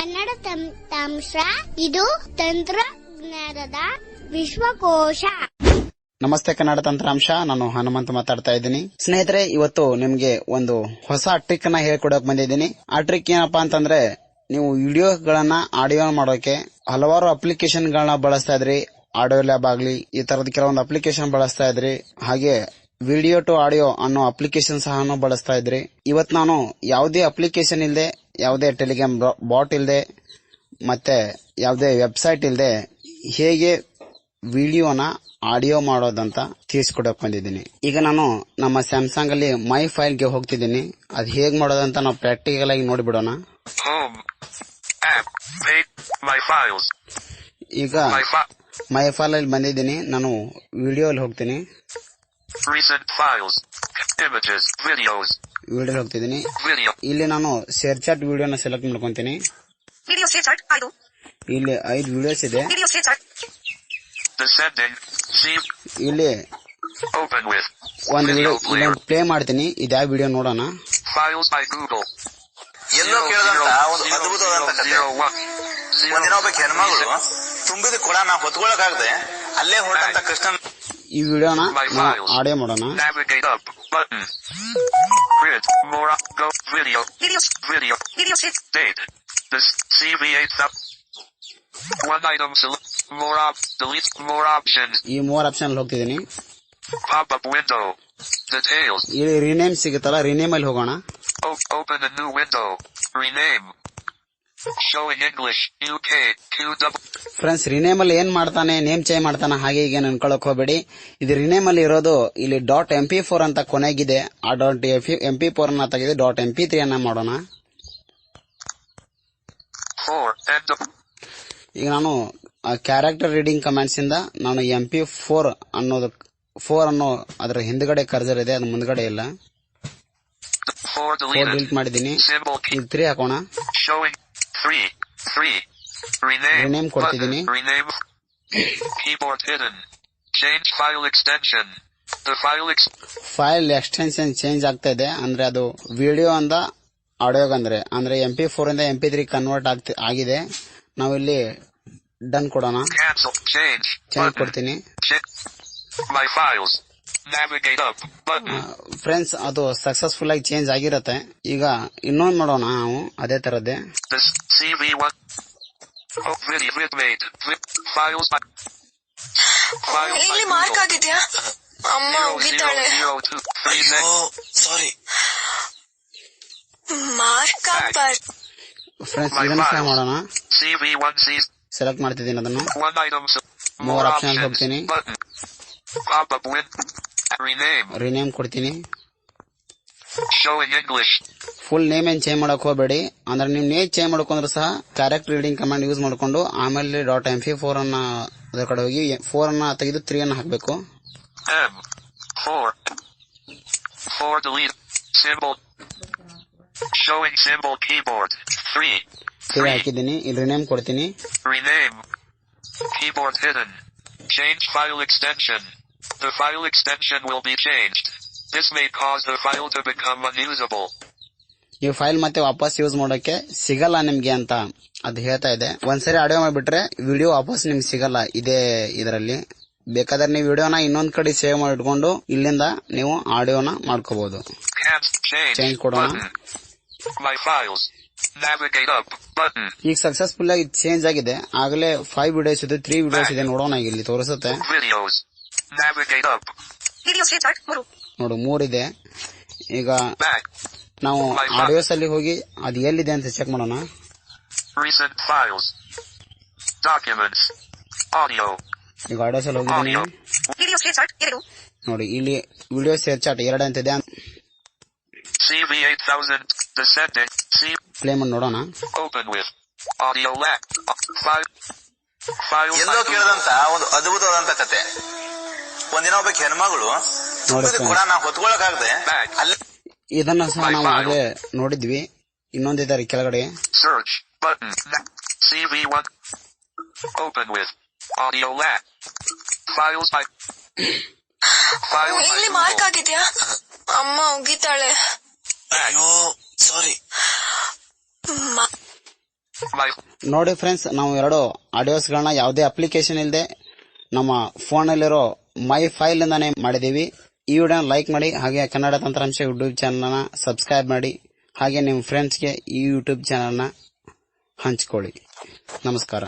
ಕನ್ನಡ ತಂತ್ರಾಂಶ ಇದು ತಂತ್ರಜ್ಞಾನದ ವಿಶ್ವಕೋಶ. ನಮಸ್ತೆ ಕನ್ನಡ ತಂತ್ರಾಂಶ, ನಾನು ಹನುಮಂತ ಮಾತಾಡ್ತಾ ಇದ್ದೀನಿ. ಸ್ನೇಹಿತರೆ, ಇವತ್ತು ನಿಮ್ಗೆ ಒಂದು ಹೊಸ ಟ್ರಿಕ್ ನ ಹೇಳ್ಕೊಡಕ್ ಬಂದಿದ್ದೀನಿ. ಆ ಟ್ರಿಕ್ ಏನಪ್ಪಾ ಅಂತಂದ್ರೆ, ನೀವು ವಿಡಿಯೋಗಳನ್ನ ಆಡಿಯೋ ಮಾಡೋಕೆ ಹಲವಾರು ಅಪ್ಲಿಕೇಶನ್ ಗಳನ್ನ ಬಳಸ್ತಾ ಇದ್ರಿ. ಆಡಿಯೋ ಲ್ಯಾಬ್ ಆಗ್ಲಿ, ಈ ತರದ ಕೆಲವೊಂದು ಅಪ್ಲಿಕೇಶನ್ ಬಳಸ್ತಾ ಇದ್ರಿ. ಹಾಗೆ ವಿಡಿಯೋ ಟು ಆಡಿಯೋ ಅನ್ನೋ ಅಪ್ಲಿಕೇಶನ್ ಸಹ ಬಳಸ್ತಾ ಇದ್ರಿ. ಇವತ್ ನಾನು ಯಾವುದೇ ಅಪ್ಲಿಕೇಶನ್ ಇಲ್ಲದೆ, ಯಾವುದೇ ಟೆಲಿಗ್ರಾಮ್ ಬಾಟ್ ಇಲ್ಲದೆ, ಮತ್ತೆ ಯಾವುದೇ ವೆಬ್ಸೈಟ್ ಇಲ್ಲದೆ ಹೇಗೆ ವಿಡಿಯೋನ ಆಡಿಯೋ ಮಾಡೋದಂತ ತಿಳಿಸ್ಕೊಡಕ್ ಬಂದಿದ್ದೀನಿ. ಈಗ ನಾನು ನಮ್ಮ ಸ್ಯಾಮ್ಸಂಗ್ ಅಲ್ಲಿ ಮೈ ಫೈಲ್ ಗೆ ಹೋಗ್ತಿದ್ದೀನಿ. ಅದ್ ಹೇಗ್ ಮಾಡೋದಂತ ನಾವು ಪ್ರಾಕ್ಟಿಕಲ್ ಆಗಿ ನೋಡಿಬಿಡೋಣ. ಈಗ ಮೈ ಫೈಲ್ ಅಲ್ಲಿ ಬಂದಿದ್ದೀನಿ. ನಾನು ವಿಡಿಯೋ ಅಲ್ಲಿ ಹೋಗ್ತೀನಿ. ವಿಡಿಯೋ ಹೋಗ್ತಿದ್ದೀನಿ. ಇಲ್ಲಿ ನಾನು ಶೇರ್ ಚಾಟ್ ವಿಡಿಯೋನ ಸೆಲೆಕ್ಟ್ ಮಾಡ್ಕೊಂತೀನಿ. ಇಲ್ಲಿ 5 ವಿಡಿಯೋಸ್ ಇದೆ. ಇಲ್ಲಿ ಒಂದು ವಿಡಿಯೋ ಪ್ಲೇ ಮಾಡ್ತೀನಿ. ಇದ್ಯಾವ ವಿಡಿಯೋ ನೋಡೋಣ. ಎಲ್ಲೋ ಕೇಳಿದಂತ ಒಂದು ಅದ್ಭುತವಾದಂತ ಕಥೆ. ಒಂದಿನ ಒಬ್ಬ ಹೆಣ್ಮಗಳು ತುಂಬಿದ ಕೊಡ ನಾ ಹೊತ್ಕೊಳಕಾಗದೆ ಅಲ್ಲೇ ಹೊರಟಂತ ಕೃಷ್ಣನ್. ಈ ವಿಡಿಯೋನ ಆಡಿಯೋ ಮಾಡೋಣ. ಈ ಮೋರ್ ಆಪ್ಷನ್ ಹೋಗ್ತಿದ್ದೀನಿ. ಇಲ್ಲಿ ರಿನೇಮ್ ಸಿಗುತ್ತಲ್ಲ, ರಿನೇಮ್ ಅಲ್ಲಿ ಹೋಗೋಣ. ಫ್ರೆಂಡ್ಸ್, ರಿನೇಮ್ ಅಲ್ಲಿ ಏನ್ ಮಾಡ್ತಾನೆ, ನೇಮ್ ಚೇಂಜ್ ಮಾಡ್ತಾನೆ ಹಾಗೆ ಹೀಗೆ ಅನ್ಕೊಳಕ್ ಹೋಗ್ಬೇಡಿ. ಇದು ರಿನೇಮ್ ಅಲ್ಲಿ ಇರೋದು ಇಲ್ಲಿ .mp4 ಅಂತ ಕೊನೆಗಿದೆ. ಆ .mp4 ಅನ್ನ ತೆಗೆದು .mp3 ಅನ್ನ ಮಾಡೋಣ. ಈಗ ನಾನು ಕ್ಯಾರೆಕ್ಟರ್ ರೀಡಿಂಗ್ ಕಮಾಂಡ್ಸ್ ಇಂದ ನಾನು MP4 ಅನ್ನೋದು 4 ಅನ್ನೋ ಅದರ ಹಿಂದ್ಗಡೆ ಕರ್ಸರ್ ಇದೆ, ಅದು ಮುಂದ್ಗಡೆ ಇಲ್ಲ. 4 ಡಿಲೀಟ್ ಮಾಡಿದ್ದೀನಿ. ಈಗ 3 ಹಾಕೋಣ. ರಿನೇಮ್ ಕೊಡ್ತಿದ್ದೀನಿ. ಫೈಲ್ ಎಕ್ಸ್ಟೆನ್ಷನ್ ಚೇಂಜ್ ಆಗ್ತಾ ಇದೆ. ಅಂದ್ರೆ ಅದು ವಿಡಿಯೋ ಅಂದ ಆಡಿಯೋಗಂದ್ರೆ ಅಂದ್ರೆ MP4 ಇಂದ MP3 ಕನ್ವರ್ಟ್ ಆಗಿದೆ. ನಾವಿಲ್ಲಿ ಡನ್ ಕೊಡೋಣ. ಚೇಂಜ್ ಕೊಡ್ತೀನಿ. ಫ್ರೆಂಡ್ಸ್, ಅದು ಸಕ್ಸಸ್ಫುಲ್ ಆಗಿ ಚೇಂಜ್ ಆಗಿರತ್ತೆ. ಈಗ ಇನ್ನೊಂದು ಮಾಡೋಣ ನಾವು ಅದೇ ತರದ್ದೇ. ಇಲ್ಲಿ ಮಾರ್ಕ್ ಆಗಿದ್ಯಾ? ಅಮ್ಮ ಹೋಗಿದ್ದಾಳೆ. ಸಾರಿ, ಮಾರ್ಕ್ ಆಗ್ಬಾರ್ದು. ಫ್ರೆಂಡ್ಸ್, ಇದನ್ನು ಸಹ ಮಾಡೋಣ. ಸೆಲೆಕ್ಟ್ ಮಾಡ್ತಿದ್ದೀನಿ ಅದನ್ನು. ಮೋರ್ ಆಪ್ಷನ್ ಹೋಗ್ತೀನಿ. ರಿನೇಮ್ ಕೊಡ್ತೀನಿ. ಫುಲ್ ನೇಮ್ ಏನ್ ಚೇಂಜ್ ಮಾಡಕ್ ಹೋಗಬೇಡಿ. ಅಂದ್ರೆ ನೀವು ನೇಮ್ ಚೇಂಜ್ ಮಾಡ್ಕೊಂಡ್ರು ಸಹ ಕ್ಯಾರೆಕ್ಟರ್ ರೀಡಿಂಗ್ ಕಮಾಂಡ್ ಯೂಸ್ ಮಾಡ್ಕೊಂಡು ಆಮೇಲೆ .mp4 ಅನ್ನ ಅದರ ಕಡೆ ಹೋಗಿ 4 ಅನ್ನ ತೆಗೆದು 3 ಅನ್ನ ಹಾಕಬೇಕು. ಹಾಕಿದ್ದೀನಿ. ಇಲ್ಲಿ ರಿನೇಮ್ ಕೊಡ್ತೀನಿ. Keyboard hidden. Change file extension. The file extension will be changed. This may cause the file to become unusable. ಈ ಫೈಲ್ ಮತ್ತೆ ವಾಪಸ್ ಯೂಸ್ ಮಾಡೋಕೆ ಸಿಗಲ್ಲ ನಿಮ್ಗೆ ಅಂತ ಅದು ಹೇಳ್ತಾ ಇದೆ. ಒಂದ್ಸರಿ ಆಡಿಯೋ ಮಾಡಿಬಿಟ್ರೆ ವಿಡಿಯೋ ವಾಪಸ್ ನಿಮ್ಗೆ ಸಿಗಲ್ಲ. ಇದೇ ಇದರಲ್ಲಿ ಬೇಕಾದ್ರೆ ನೀವು ವಿಡಿಯೋನ ಇನ್ನೊಂದ್ ಕಡೆ ಸೇವ್ ಮಾಡಿ ಇಟ್ಕೊಂಡು ಇಲ್ಲಿಂದ ನೀವು ಆಡಿಯೋನ ಮಾಡ್ಕೋಬಹುದು. ಚೇಂಜ್ ಕೊಡೋಣ. ಈಗ ಸಕ್ಸಸ್ಫುಲ್ ಆಗಿ ಚೇಂಜ್ ಆಗಿದೆ. ಆಗಲೇ 5 ವಿಡಿಯೋಸ್ ಇದೆ, 3 ವಿಡಿಯೋಸ್ ಇದೆ. ನೋಡೋಣ, ಇಲ್ಲಿ ತೋರಿಸುತ್ತೆ. ನೋಡು, 3 ಇದೆ. ಈಗ ನಾವು ಆಡಿಯೋಸ್ ಅಲ್ಲಿ ಹೋಗಿ ಅದು ಎಲ್ಲಿದೆ ಅಂತ ಚೆಕ್ ಮಾಡೋಣ. ಈಗ ಆಡಿಯೋಸ್ ಅಲ್ಲಿ ಹೋಗಿದ್ದೀನಿ. ನೋಡಿ, ಇಲ್ಲಿ ವಿಡಿಯೋ ಶೇರ್ ಚಾಟ್ 2 ಅಂತಿದೆ. ಪ್ಲೇ ಮಾಡಿ ನೋಡೋಣ. ಎಲ್ಲೋ ಕೇಳಿದಂತ ಒಂದು ಅದ್ಭುತವಾದಂತ ಕಥೆ. ಒಂದಿನ ಒಬ್ಬ ಹೆಣ್ಮಗಳು ತುಂಬಿದ ಕೊಡ ನಾ ಹೊತ್ಕೊಳಕಾಗದೆ ಅಲ್ಲೇ. ಇದನ್ನ ಸಹ ನಾವು ಆಗಲೇ ನೋಡಿದ್ವಿ. ಇನ್ನೊಂದಿದ್ದಾರೆ ಕೆಳಗಡೆ. ಇಲ್ಲಿ ಮಾರ್ಕ್ ಆಗಿದ್ಯಾ? ಅಮ್ಮ ಹೋಗಿದ್ದಾಳೆ. ಅಯ್ಯೋ, ಸಾರಿ. ನೋಡಿ ಫ್ರೆಂಡ್ಸ್, ನಾವು 2 ಆಡಿಯೋಸ್ಗಳನ್ನ ಯಾವುದೇ ಅಪ್ಲಿಕೇಶನ್ ಇಲ್ಲದೆ ನಮ್ಮ ಫೋನ್ ನಲ್ಲಿರೋ ಮೈ ಫೈಲ್ ಇಂದಾನೆ ಮಾಡಿದೀವಿ. ಈ ವಿಡಿಯೋ ಲೈಕ್ ಮಾಡಿ, ಹಾಗೆ ಕನ್ನಡ ತಂತ್ರಾಂಶ ಯೂಟ್ಯೂಬ್ ಚಾನಲ್ ನ ಸಬ್ಸ್ಕ್ರೈಬ್ ಮಾಡಿ, ಹಾಗೆ ನಿಮ್ಮ ಫ್ರೆಂಡ್ಸ್ಗೆ ಈ ಯೂಟ್ಯೂಬ್ ಚಾನಲ್ ನ ಹಂಚಿಕೊಳ್ಳಿ. ನಮಸ್ಕಾರ.